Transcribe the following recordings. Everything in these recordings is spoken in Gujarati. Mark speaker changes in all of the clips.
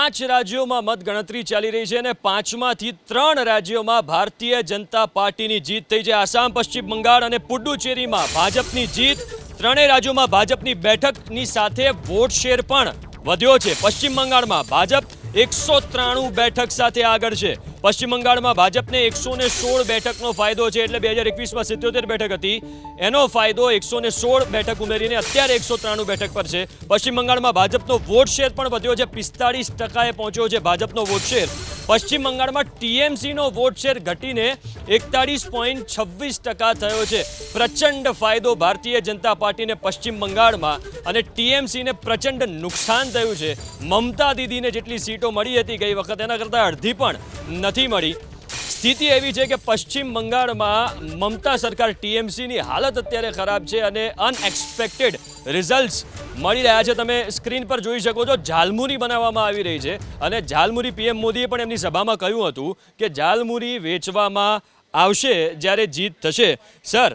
Speaker 1: 5 રાજ્યોમાં મતગણતરી ચાલી રહી છે અને 5માંથી 3 રાજ્યોમાં ભારતીય જનતા પાર્ટીની જીત થઈ છે। આસામ, પશ્ચિમ બંગાળ અને પુડુચેરીમાં ભાજપની જીત। ત્રણેય રાજ્યોમાં ભાજપની બેઠકની સાથે વોટ શેર પણ વધ્યો છે। પશ્ચિમ બંગાળમાં ભાજપ 193 બેઠક સાથે આગળ છે। પશ્ચિમ બંગાળમાં ભાજપને 116 બેઠકનો ફાયદો છે, એટલે 2021માં 77 બેઠક હતી, એનો ફાયદો 116 બેઠક ઉમેરીને અત્યારે 193 બેઠક પર છે। પશ્ચિમ બંગાળમાં ભાજપનો વોટ શેર પણ વધ્યો છે, 45% પહોંચ્યો છે ભાજપનો વોટ શેર। પશ્ચિમ બંગાળમાં ટીએમસીનો વોટ શેર ઘટીને 41.26% થયો છે। પ્રચંડ ફાયદો ભારતીય જનતા પાર્ટીને પશ્ચિમ બંગાળમાં અને ટીએમસીને પ્રચંડ નુકસાન થયું છે। મમતા દીદીને જેટલી સીટો મળી હતી ગઈ વખત એના કરતાં અડધી પણ નથી મળી। સ્થિતિ એવી છે કે પશ્ચિમ બંગાળમાં મમતા સરકાર ટીએમસીની હાલત અત્યારે ખરાબ છે અને અનએક્સપેક્ટેડ રિઝલ્ટ્સ મળી રહ્યા છે। તમે સ્ક્રીન પર જોઈ શકો છો, ઝાલમુરી બનાવવામાં આવી રહી છે અને ઝાલમુરી પીએમ મોદીએ પણ એમની સભામાં કહ્યું હતું કે ઝાલમુરી વેચવામાં આવશે જ્યારે जीत થશે। सर,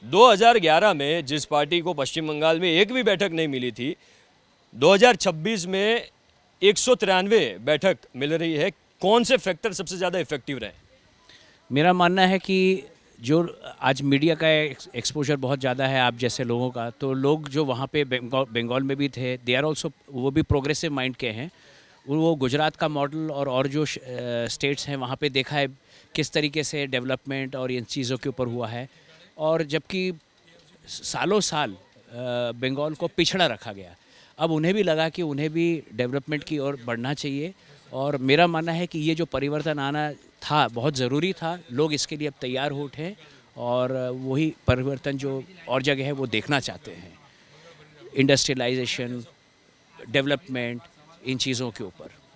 Speaker 1: 2011 में जिस पार्टी को पश्चिम बंगाल में एक भी बैठक नहीं मिली थी, 2026 में 193 बैठक मिल रही है। कौन से फैक्टर सबसे ज़्यादा इफेक्टिव रहे?
Speaker 2: मेरा मानना है कि जो आज मीडिया का एक्सपोजर बहुत ज़्यादा है आप जैसे लोगों का, तो लोग जो वहाँ पे बंगाल में भी थे, दे आर ऑल्सो, वो भी प्रोग्रेसिव माइंड के हैं। वो गुजरात का मॉडल और जो स्टेट्स हैं वहाँ पे देखा है किस तरीके से डेवलपमेंट और इन चीज़ों के ऊपर हुआ है, और जबकि सालों साल बंगाल को पिछड़ा रखा गया, अब उन्हें भी लगा कि उन्हें भी डेवलपमेंट की ओर बढ़ना चाहिए। और मेरा मानना है कि ये जो परिवर्तन आना था बहुत ज़रूरी था, लोग इसके लिए अब तैयार हो उठे और वही परिवर्तन जो और जगह है वो देखना चाहते हैं। इंडस्ट्रियलाइजेशन, डेवलपमेंट, इन चीज़ों के ऊपर।